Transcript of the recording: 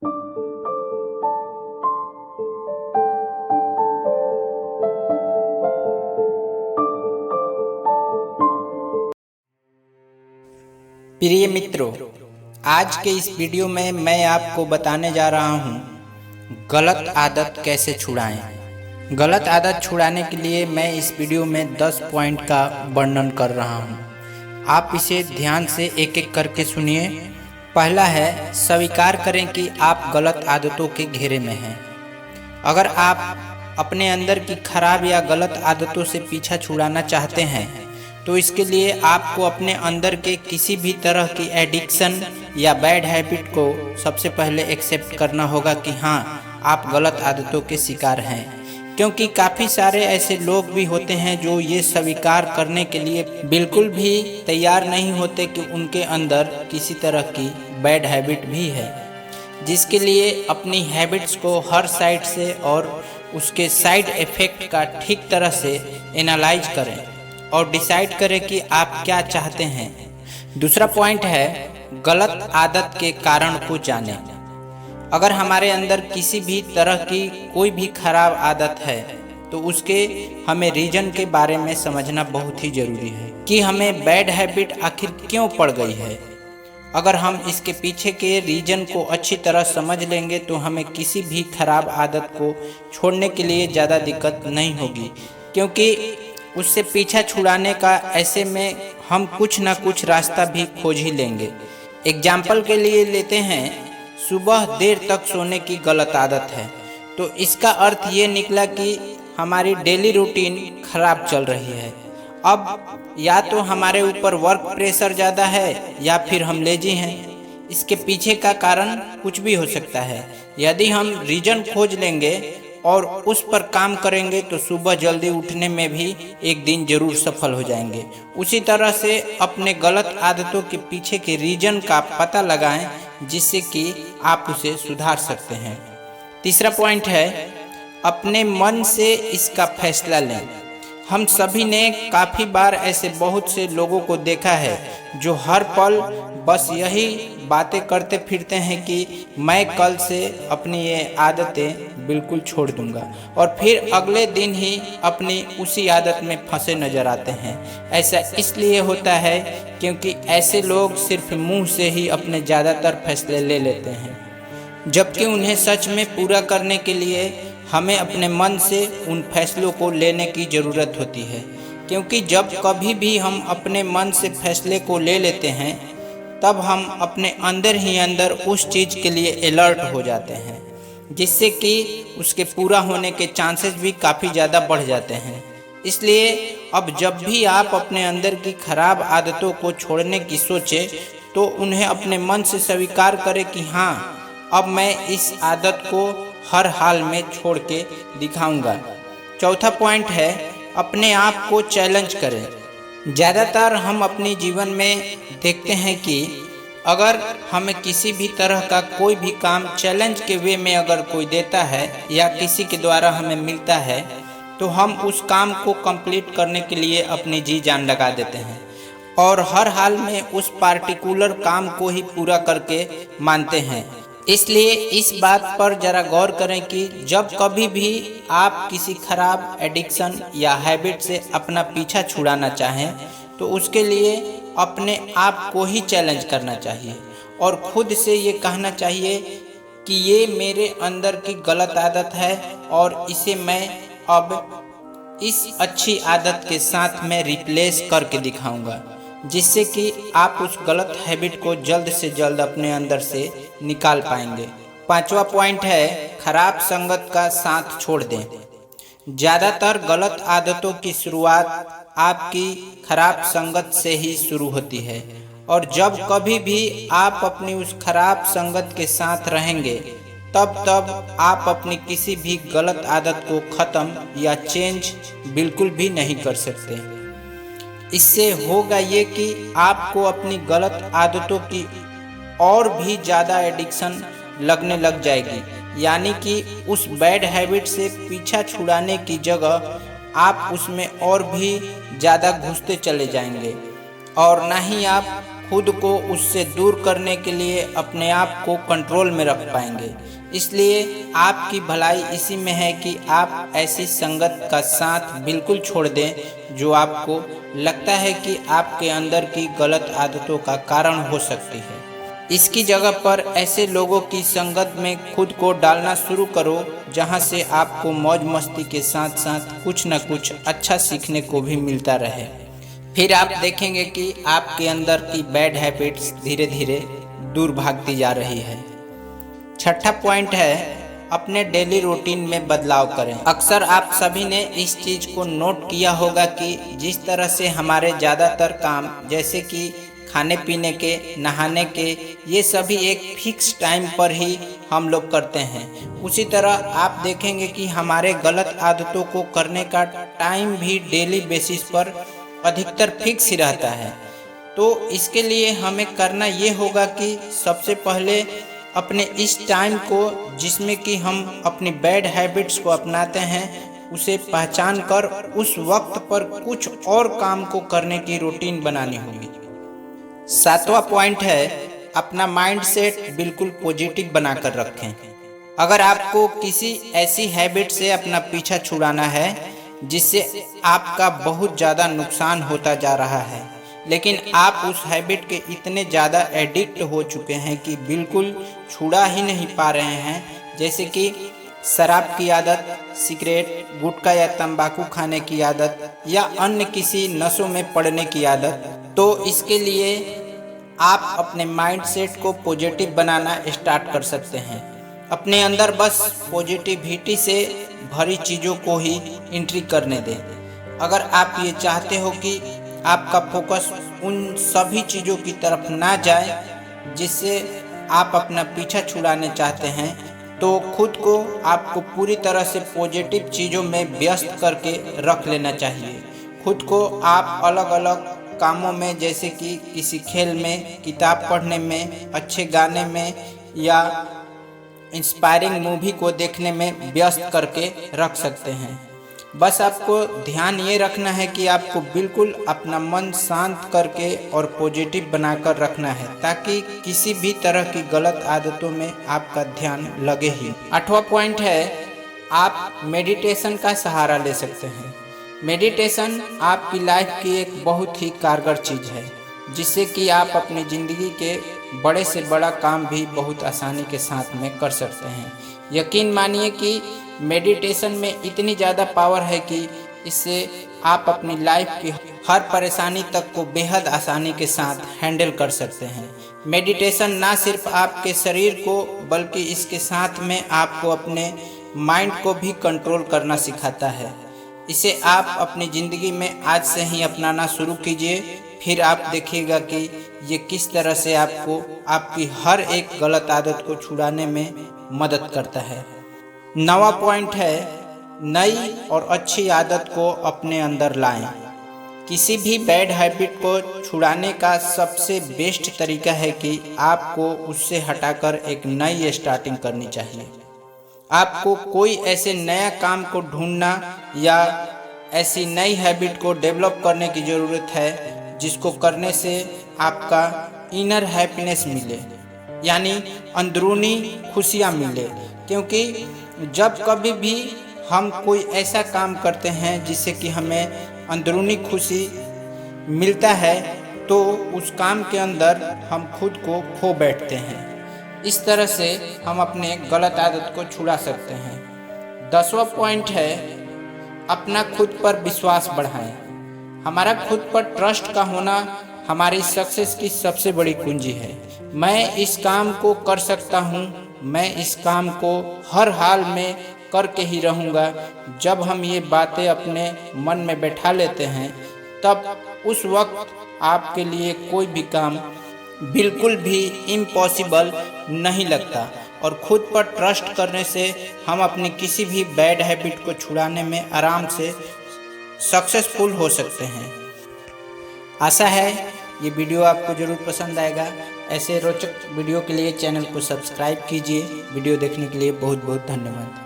प्रिय मित्रों, आज के इस वीडियो में मैं आपको बताने जा रहा हूँ गलत आदत कैसे छुड़ाएं। गलत आदत छुड़ाने के लिए मैं इस वीडियो में 10 पॉइंट का वर्णन कर रहा हूँ। आप इसे ध्यान से एक एक करके सुनिए। पहला है, स्वीकार करें कि आप गलत आदतों के घेरे में हैं। अगर आप अपने अंदर की खराब या गलत आदतों से पीछा छुड़ाना चाहते हैं तो इसके लिए आपको अपने अंदर के किसी भी तरह की एडिक्शन या बैड हैबिट को सबसे पहले एक्सेप्ट करना होगा कि हाँ, आप गलत आदतों के शिकार हैं। क्योंकि काफ़ी सारे ऐसे लोग भी होते हैं जो ये स्वीकार करने के लिए बिल्कुल भी तैयार नहीं होते कि उनके अंदर किसी तरह की बैड हैबिट भी है, जिसके लिए अपनी हैबिट्स को हर साइड से और उसके साइड इफ़ेक्ट का ठीक तरह से एनालाइज करें और डिसाइड करें कि आप क्या चाहते हैं। दूसरा पॉइंट है, गलत आदत के कारण को जानें। अगर हमारे अंदर किसी भी तरह की कोई भी खराब आदत है तो उसके हमें रीजन के बारे में समझना बहुत ही ज़रूरी है कि हमें बैड हैबिट आखिर क्यों पड़ गई है। अगर हम इसके पीछे के रीजन को अच्छी तरह समझ लेंगे तो हमें किसी भी खराब आदत को छोड़ने के लिए ज़्यादा दिक्कत नहीं होगी, क्योंकि उससे पीछा छुड़ाने का ऐसे में हम कुछ ना कुछ रास्ता भी खोज ही लेंगे। एग्जाम्पल के लिए लेते हैं, सुबह देर तक सोने की गलत आदत है तो इसका अर्थ ये निकला कि हमारी डेली रूटीन खराब चल रही है। अब या तो हमारे ऊपर वर्क प्रेशर ज़्यादा है या फिर हम लेजी हैं। इसके पीछे का कारण कुछ भी हो सकता है। यदि हम रीजन खोज लेंगे और उस पर काम करेंगे तो सुबह जल्दी उठने में भी एक दिन जरूर सफल हो जाएंगे। उसी तरह से अपने गलत आदतों के पीछे के रीजन का पता लगाएं, जिससे कि आप उसे सुधार सकते हैं। तीसरा पॉइंट है, अपने मन से इसका फैसला लें। हम सभी ने काफ़ी बार ऐसे बहुत से लोगों को देखा है जो हर पल बस यही बातें करते फिरते हैं कि मैं कल से अपनी ये आदतें बिल्कुल छोड़ दूंगा, और फिर अगले दिन ही अपनी उसी आदत में फंसे नजर आते हैं। ऐसा इसलिए होता है क्योंकि ऐसे लोग सिर्फ मुंह से ही अपने ज़्यादातर फैसले ले लेते हैं, जबकि उन्हें सच में पूरा करने के लिए हमें अपने मन से उन फैसलों को लेने की ज़रूरत होती है। क्योंकि जब कभी भी हम अपने मन से फैसले को ले लेते हैं तब हम अपने अंदर ही अंदर उस चीज़ के लिए अलर्ट हो जाते हैं, जिससे कि उसके पूरा होने के चांसेस भी काफ़ी ज़्यादा बढ़ जाते हैं। इसलिए अब जब भी आप अपने अंदर की खराब आदतों को छोड़ने की सोचें तो उन्हें अपने मन से स्वीकार करें कि हाँ, अब मैं इस आदत को हर हाल में छोड़ के दिखाऊंगा। चौथा पॉइंट है, अपने आप को चैलेंज करें। ज़्यादातर हम अपने जीवन में देखते हैं कि अगर हमें किसी भी तरह का कोई भी काम चैलेंज के वे में अगर कोई देता है या किसी के द्वारा हमें मिलता है तो हम उस काम को कंप्लीट करने के लिए अपनी जी जान लगा देते हैं और हर हाल में उस पार्टिकुलर काम को ही पूरा करके मानते हैं। इसलिए इस बात पर ज़रा गौर करें कि जब कभी भी आप किसी खराब एडिक्शन या हैबिट से अपना पीछा छुड़ाना चाहें तो उसके लिए अपने आप को ही चैलेंज करना चाहिए और खुद से ये कहना चाहिए कि ये मेरे अंदर की गलत आदत है और इसे मैं अब इस अच्छी आदत के साथ में रिप्लेस करके दिखाऊंगा, जिससे कि आप उस गलत हैबिट को जल्द से जल्द अपने अंदर से निकाल पाएंगे। पांचवा पॉइंट है, खराब संगत का साथ छोड़ दें। ज़्यादातर गलत आदतों की शुरुआत आपकी खराब संगत से ही शुरू होती है, और जब कभी भी आप अपनी उस खराब संगत के साथ रहेंगे तब आप अपनी किसी भी गलत आदत को ख़त्म या चेंज बिल्कुल भी नहीं कर सकते। इससे होगा ये कि आपको अपनी गलत आदतों की और भी ज़्यादा एडिक्शन लगने लग जाएगी, यानी कि उस बैड हैबिट से पीछा छुड़ाने की जगह आप उसमें और भी ज़्यादा घुसते चले जाएंगे और ना ही आप खुद को उससे दूर करने के लिए अपने आप को कंट्रोल में रख पाएंगे। इसलिए आपकी भलाई इसी में है कि आप ऐसी संगत का साथ बिल्कुल छोड़ दें जो आपको लगता है कि आपके अंदर की गलत आदतों का कारण हो सकती है। इसकी जगह पर ऐसे लोगों की संगत में खुद को डालना शुरू करो जहां से आपको मौज मस्ती के साथ साथ कुछ न कुछ अच्छा सीखने को भी मिलता रहे। फिर आप देखेंगे कि आपके अंदर की बैड हैबिट्स धीरे धीरे दूर भागती जा रही है। छठा पॉइंट है, अपने डेली रूटीन में बदलाव करें। अक्सर आप सभी ने इस चीज़ को नोट किया होगा कि जिस तरह से हमारे ज़्यादातर काम जैसे कि खाने पीने के, नहाने के, ये सभी एक फिक्स टाइम पर ही हम लोग करते हैं, उसी तरह आप देखेंगे कि हमारे गलत आदतों को करने का टाइम भी डेली बेसिस पर अधिकतर फिक्स ही रहता है। तो इसके लिए हमें करना ये होगा कि सबसे पहले अपने इस टाइम को जिसमें कि हम अपनी बैड हैबिट्स को अपनाते हैं उसे पहचान कर उस वक्त पर कुछ और काम को करने की रूटीन बनानी होगी। सातवां पॉइंट है, अपना माइंड सेट बिल्कुल पॉजिटिव बनाकर रखें। अगर आपको किसी ऐसी हैबिट से अपना पीछा छुड़ाना है जिससे आपका बहुत ज़्यादा नुकसान होता जा रहा है, लेकिन आप उस हैबिट के इतने ज़्यादा एडिक्ट हो चुके हैं कि बिल्कुल छुड़ा ही नहीं पा रहे हैं, जैसे कि शराब की आदत, सिगरेट, गुटखा या तंबाकू खाने की आदत या अन्य किसी नशों में पड़ने की आदत, तो इसके लिए आप अपने माइंड सेट को पॉजिटिव बनाना स्टार्ट कर सकते हैं। अपने अंदर बस पॉजिटिविटी से भरी चीज़ों को ही एंट्री करने दें। अगर आप ये चाहते हो कि आपका फोकस उन सभी चीज़ों की तरफ ना जाए जिससे आप अपना पीछा छुड़ाने चाहते हैं, तो खुद को आपको पूरी तरह से पॉजिटिव चीज़ों में व्यस्त करके रख लेना चाहिए। खुद को आप अलग अलग कामों में, जैसे कि किसी खेल में, किताब पढ़ने में, अच्छे गाने में या इंस्पायरिंग मूवी को देखने में व्यस्त करके रख सकते हैं। बस आपको ध्यान ये रखना है कि आपको बिल्कुल अपना मन शांत करके और पॉजिटिव बनाकर रखना है ताकि किसी भी तरह की गलत आदतों में आपका ध्यान लगे ही। आठवां पॉइंट है, आप मेडिटेशन का सहारा ले सकते हैं। मेडिटेशन आपकी लाइफ की एक बहुत ही कारगर चीज़ है जिससे कि आप अपनी ज़िंदगी के बड़े से बड़ा काम भी बहुत आसानी के साथ में कर सकते हैं। यकीन मानिए कि मेडिटेशन में इतनी ज़्यादा पावर है कि इससे आप अपनी लाइफ की हर परेशानी तक को बेहद आसानी के साथ हैंडल कर सकते हैं। मेडिटेशन ना सिर्फ आपके शरीर को बल्कि इसके साथ में आपको अपने माइंड को भी कंट्रोल करना सिखाता है। इसे आप अपनी ज़िंदगी में आज से ही अपनाना शुरू कीजिए, फिर आप देखिएगा कि ये किस तरह से आपको आपकी हर एक गलत आदत को छुड़ाने में मदद करता है। 9वां पॉइंट है, नई और अच्छी आदत को अपने अंदर लाएं। किसी भी बैड हैबिट को छुड़ाने का सबसे बेस्ट तरीका है कि आपको उससे हटाकर एक नई स्टार्टिंग करनी चाहिए। आपको कोई ऐसे नया काम को ढूंढना या ऐसी नई हैबिट को डेवलप करने की ज़रूरत है जिसको करने से आपका इनर हैप्पीनेस मिले, यानी अंदरूनी खुशियाँ मिले। क्योंकि जब कभी भी हम कोई ऐसा काम करते हैं जिससे कि हमें अंदरूनी खुशी मिलता है तो उस काम के अंदर हम खुद को खो बैठते हैं। इस तरह से हम अपने गलत आदत को छुड़ा सकते हैं। 10वां पॉइंट है, अपना खुद पर विश्वास बढ़ाएं। हमारा खुद पर ट्रस्ट का होना हमारी सक्सेस की सबसे बड़ी कुंजी है। मैं इस काम को कर सकता हूँ, मैं इस काम को हर हाल में करके ही रहूँगा। जब हम ये बातें अपने मन में बैठा लेते हैं तब उस वक्त आपके लिए कोई भी काम बिल्कुल भी इम्पॉसिबल नहीं लगता और खुद पर ट्रस्ट करने से हम अपनी किसी भी बैड हैबिट को छुड़ाने में आराम से सक्सेसफुल हो सकते हैं। आशा है ये वीडियो आपको ज़रूर पसंद आएगा। ऐसे रोचक वीडियो के लिए चैनल को सब्सक्राइब कीजिए। वीडियो देखने के लिए बहुत बहुत धन्यवाद।